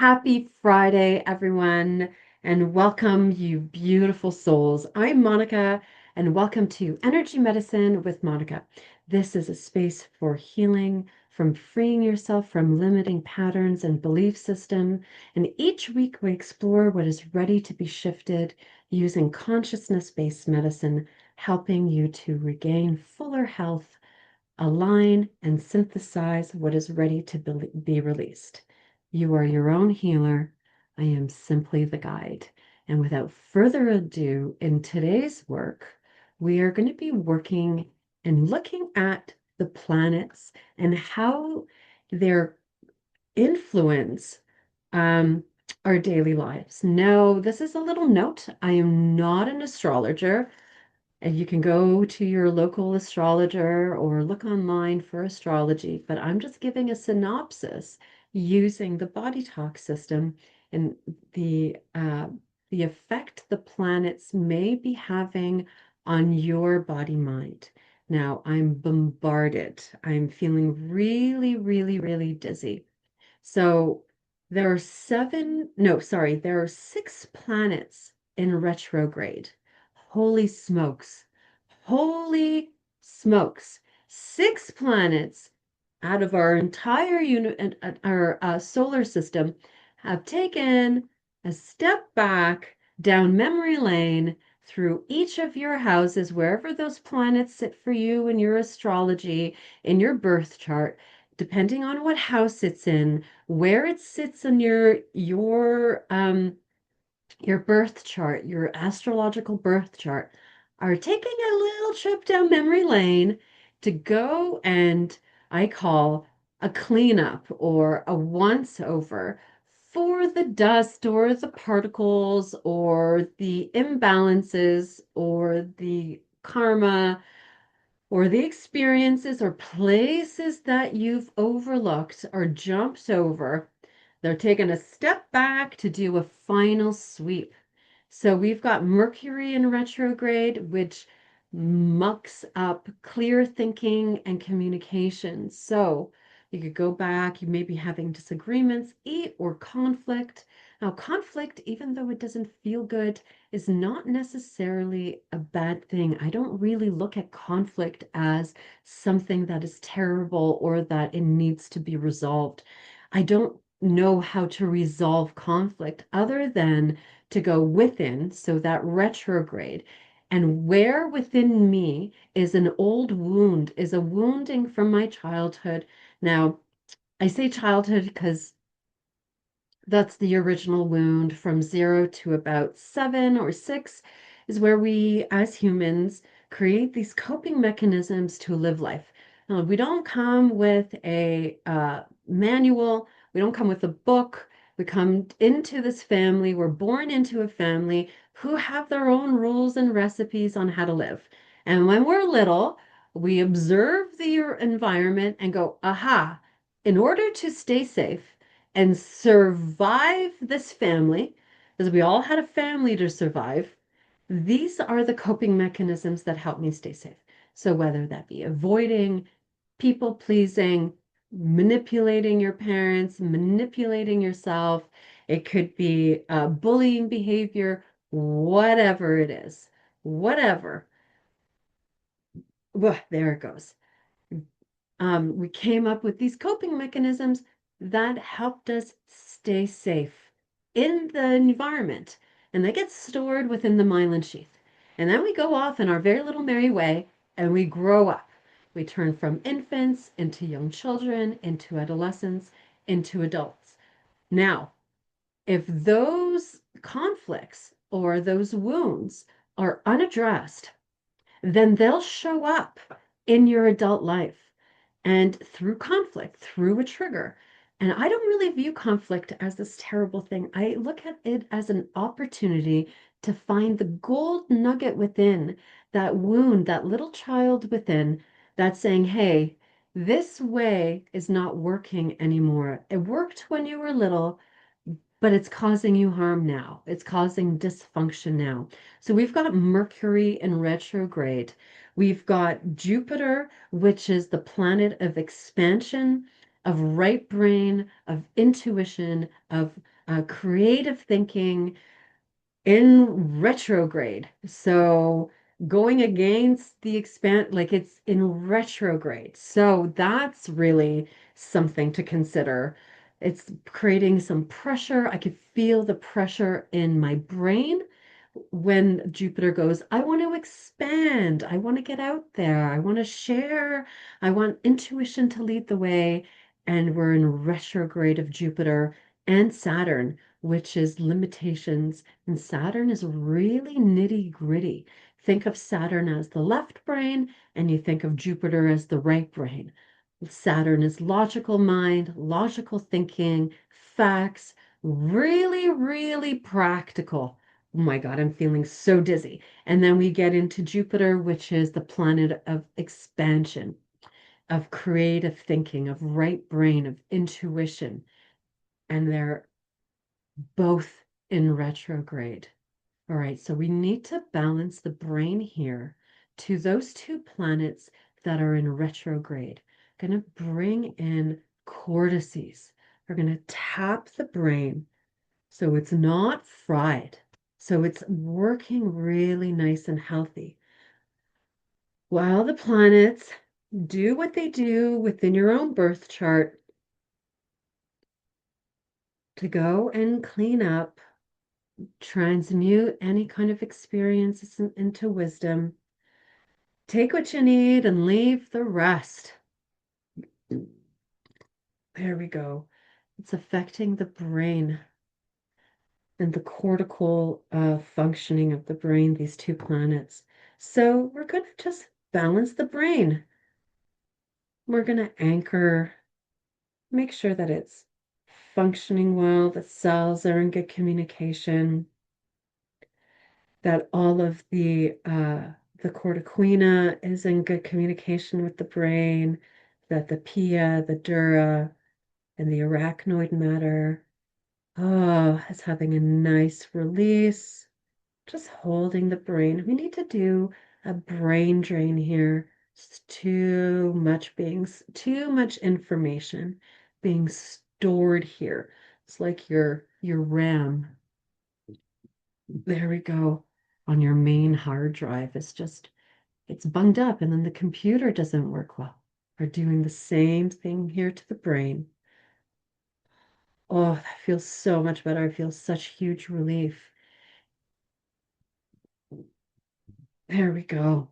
Happy Friday, everyone, and welcome, you beautiful souls. I'm Monica, and welcome to Energy Medicine with Monica. This is a space for healing, from freeing yourself from limiting patterns and belief system. And each week we explore what is ready to be shifted using consciousness-based medicine, helping you to regain fuller health, align, and synthesize what is ready to be released. You are your own healer. I am simply the guide. And without further ado, in today's work, we are going to be working and looking at the planets and how their influence um, our daily lives. Now, this is a little note. I am not an astrologer. And you can go to your local astrologer or look online for astrology, but I'm just giving a synopsis using the BodyTalk system and the uh, the effect the planets may be having on your body mind. Now, I'm bombarded. I'm feeling really, really, really dizzy. So there are there are six planets in retrograde. Holy smokes. Holy smokes. Six planets out of our entire our solar system have taken a step back down memory lane through each of your houses, wherever those planets sit for you in your astrology, in your birth chart, depending on what house it's in, where it sits in your birth chart, your astrological birth chart, are taking a little trip down memory lane to go and I call a cleanup or a once over for the dust or the particles or the imbalances or the karma or the experiences or places that you've overlooked or jumped over. They're taking a step back to do a final sweep. So we've got Mercury in retrograde, which mucks up clear thinking and communication. So you could go back, you may be having disagreements, or conflict. Now, conflict, even though it doesn't feel good, is not necessarily a bad thing. I don't really look at conflict as something that is terrible or that it needs to be resolved. I don't know how to resolve conflict other than to go within, so that retrograde. And where within me is an old wound, is a wounding from my childhood. Now, I say childhood because that's the original wound from 0 to about 7 or 6 is where we as humans create these coping mechanisms to live life. Now, we don't come with a manual, we don't come with a book. We come into this family, we're born into a family who have their own rules and recipes on how to live. And when we're little, we observe the environment and go, aha, in order to stay safe, and survive this family, because we all had a family to survive, these are the coping mechanisms that help me stay safe. So whether that be avoiding, people pleasing, manipulating your parents, manipulating yourself, it could be bullying behavior, whatever it is, whatever. Well, there it goes. We came up with these coping mechanisms that helped us stay safe in the environment, and they get stored within the myelin sheath. And then we go off in our very little merry way and we grow up. We turn from infants into young children, into adolescents, into adults. Now, if those conflicts or those wounds are unaddressed, then they'll show up in your adult life and through conflict, through a trigger. And I don't really view conflict as this terrible thing. I look at it as an opportunity to find the gold nugget within that wound, that little child within that's saying, hey, this way is not working anymore. It worked when you were little, but it's causing you harm now. It's causing dysfunction now. So we've got Mercury in retrograde. We've got Jupiter, which is the planet of expansion, of right brain, of intuition, of creative thinking in retrograde. So going against the expand, like it's in retrograde. So that's really something to consider. It's creating some pressure. I could feel the pressure in my brain when Jupiter goes, I want to expand, I want to get out there, I want to share, I want intuition to lead the way. And we're in retrograde of Jupiter and Saturn, which is limitations. And Saturn is really nitty gritty. Think of Saturn as the left brain, and you think of Jupiter as the right brain. Saturn is logical mind, logical thinking, facts, really, really practical. Oh my God, I'm feeling so dizzy. And then we get into Jupiter, which is the planet of expansion, of creative thinking, of right brain, of intuition. And they're both in retrograde. All right, so we need to balance the brain here to those two planets that are in retrograde. Going to bring in cortices. We're going to tap the brain so it's not fried. So it's working really nice and healthy. While the planets do what they do within your own birth chart to go and clean up, transmute any kind of experiences into wisdom, take what you need and leave the rest. There we go. It's affecting the brain and the cortical functioning of the brain, these two planets. So we're going to just balance the brain. We're going to anchor, make sure that it's functioning well, the cells are in good communication, that all of the cortiquina is in good communication with the brain, that the pia, the dura, and the arachnoid matter, is having a nice release. Just holding the brain. We need to do a brain drain here. It's too much information being stored here. It's like your RAM. There we go. On your main hard drive. It's bunged up and then the computer doesn't work well. We're doing the same thing here to the brain. Oh, that feels so much better. I feel such huge relief. There we go.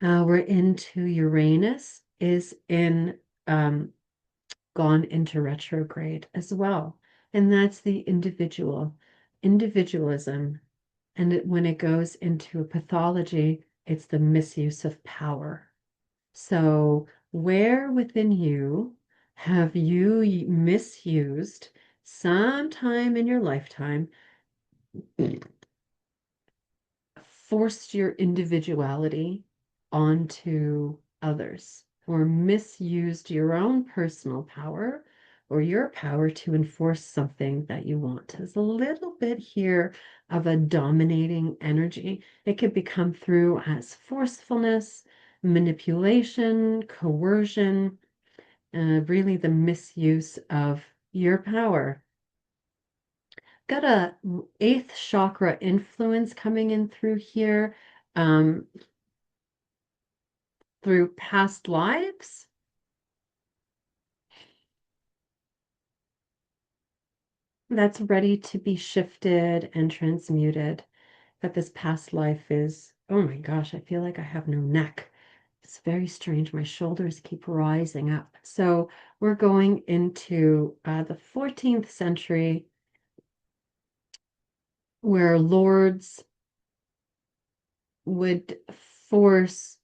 We're into Uranus is in gone into retrograde as well. And that's the individualism. And when it goes into a pathology, it's the misuse of power. So, where within you have you misused sometime in your lifetime, forced your individuality onto others, or misused your own personal power or your power to enforce something that you want? There's a little bit here of a dominating energy. It could become through as forcefulness, manipulation, coercion, really the misuse of your power. Got a eighth chakra influence coming in through here, um, through past lives. That's ready to be shifted and transmuted. That this past life is, oh my gosh, I feel like I have no neck. It's very strange. My shoulders keep rising up. So we're going into the 14th century where lords would force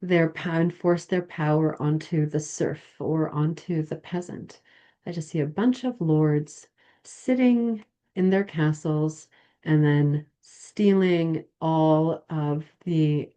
enforce their power onto the serf or onto the peasant. I just see a bunch of lords sitting in their castles and then stealing all of the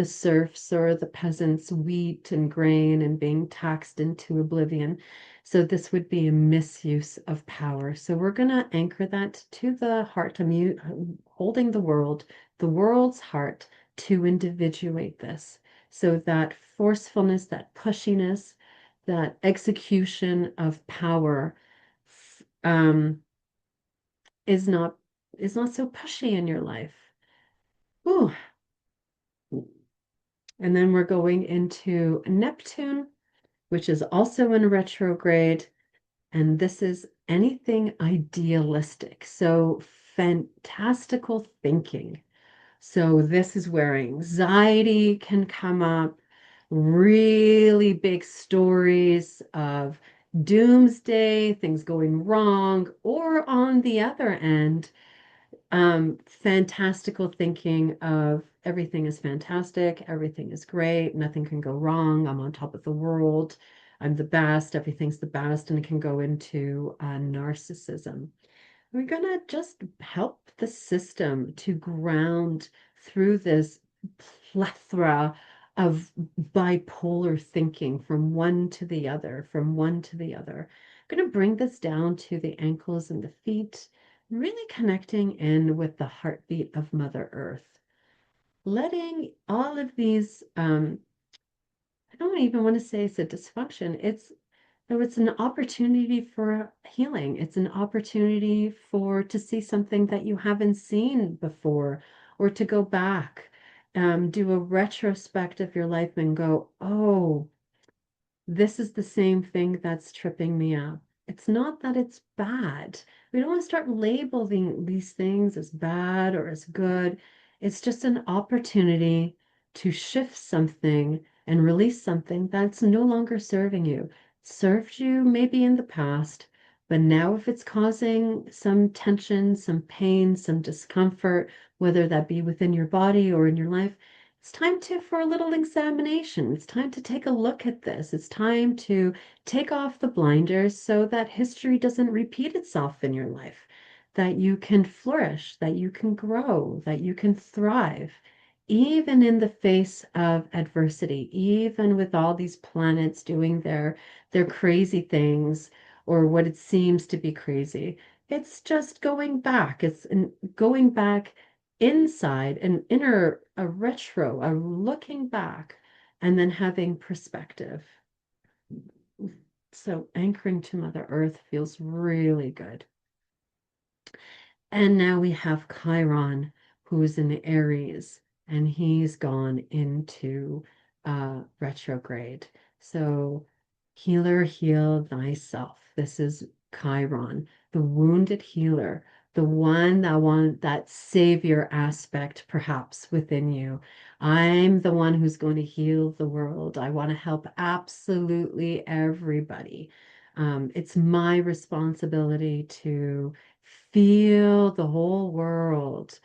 serfs or the peasants' wheat and grain and being taxed into oblivion. So this would be a misuse of power. So we're going to anchor that to the heart, holding the world's heart to individuate this. So that forcefulness, that pushiness, that execution of power um, is not so pushy in your life. Ooh. And then we're going into Neptune, which is also in retrograde. And this is anything idealistic. So fantastical thinking. So this is where anxiety can come up, really big stories of doomsday, things going wrong, or on the other end, fantastical thinking of everything is fantastic, everything is great, nothing can go wrong, I'm on top of the world, I'm the best, everything's the best, and it can go into narcissism. We're going to just help the system to ground through this plethora of bipolar thinking from one to the other, from one to the other. I'm going to bring this down to the ankles and the feet, really connecting in with the heartbeat of Mother Earth, letting all of these, I don't even want to say it's a dysfunction. It's an opportunity for healing. It's an opportunity for to see something that you haven't seen before, or to go back, do a retrospect of your life and go, oh, this is the same thing that's tripping me up. It's not that it's bad. We don't want to start labeling these things as bad or as good. It's just an opportunity to shift something and release something that's no longer serving you. Served you maybe in the past, but now if it's causing some tension, some pain, some discomfort, whether that be within your body or in your life, it's time to for a little examination. It's time to take a look at this. It's time to take off the blinders so that history doesn't repeat itself in your life, that you can flourish, that you can grow, that you can thrive, even in the face of adversity, even with all these planets doing their crazy things or what it seems to be crazy. It's just going back. Going back inside an inner, a retro, a looking back, and then having perspective. So anchoring to Mother Earth feels really good. And now we have Chiron, who's in Aries, and he's gone into retrograde. So, healer, heal thyself. This is Chiron, the wounded healer, the one that want that savior aspect perhaps within you. I'm the one who's going to heal the world. I want to help absolutely everybody. It's my responsibility to feel the whole world.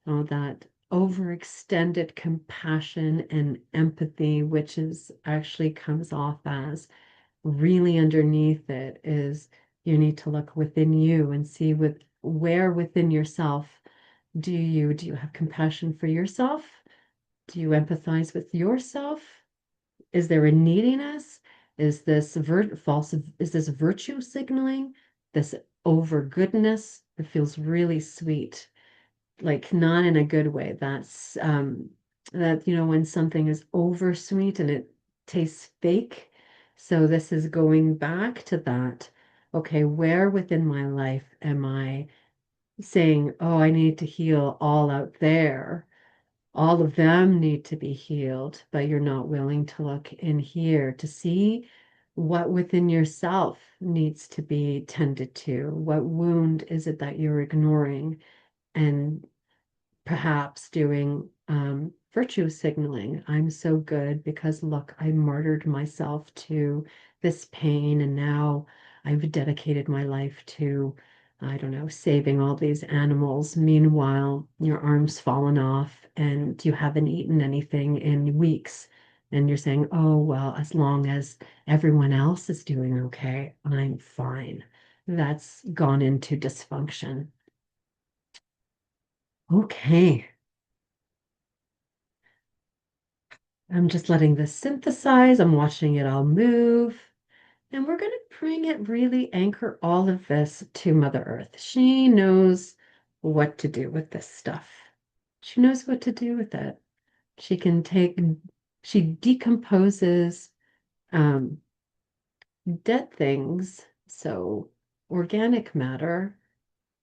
Oh, that overextended compassion and empathy, which is actually comes off as really underneath it is you need to look within you and see with where within yourself do you have compassion for yourself? Do you empathize with yourself? Is there a neediness? Is this false? Is this virtue signaling? This over goodness? It feels really sweet, like not in a good way. That when something is over sweet and it tastes fake. So this is going back to that. Okay, where within my life am I saying, oh, I need to heal all out there? All of them need to be healed, but you're not willing to look in here to see what within yourself needs to be tended to. What wound is it that you're ignoring and perhaps doing virtue signaling? I'm so good because look, I martyred myself to this pain, and now I've dedicated my life to, I don't know, saving all these animals. Meanwhile, your arm's fallen off and you haven't eaten anything in weeks. And you're saying, oh, well, as long as everyone else is doing okay, I'm fine. That's gone into dysfunction. Okay. I'm just letting this synthesize. I'm watching it all move. And we're going to bring it really anchor all of this to Mother Earth. She knows what to do with this stuff. She knows what to do with it. She can take, she decomposes um, dead things, so organic matter,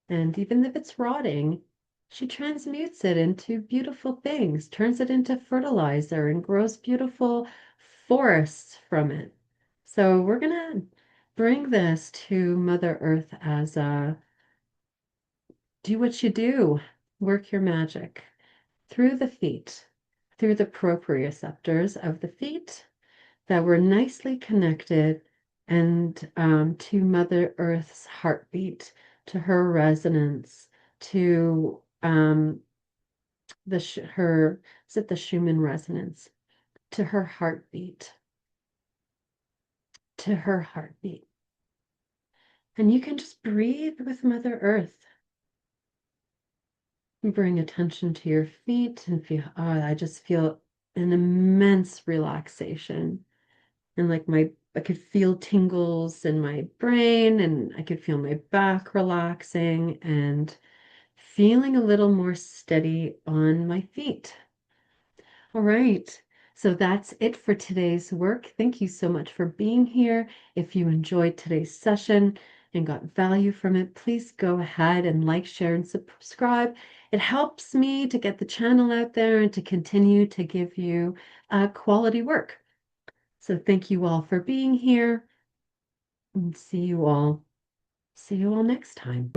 and even if it's rotting, she transmutes it into beautiful things, turns it into fertilizer, and grows beautiful forests from it. So we're going to bring this to Mother Earth as a do what you do, work your magic through the feet, through the proprioceptors of the feet that were nicely connected and to Mother Earth's heartbeat, to her resonance, to her, is it the Schumann resonance, to her heartbeat, to her heartbeat. And you can just breathe with Mother Earth. Bring attention to your feet and feel, oh, I just feel an immense relaxation. And like I could feel tingles in my brain, and I could feel my back relaxing and feeling a little more steady on my feet. All right. So that's it for today's work. Thank you so much for being here. If you enjoyed today's session and got value from it, please go ahead and like, share, and subscribe. It helps me to get the channel out there and to continue to give you quality work. So thank you all for being here, and see you all next time.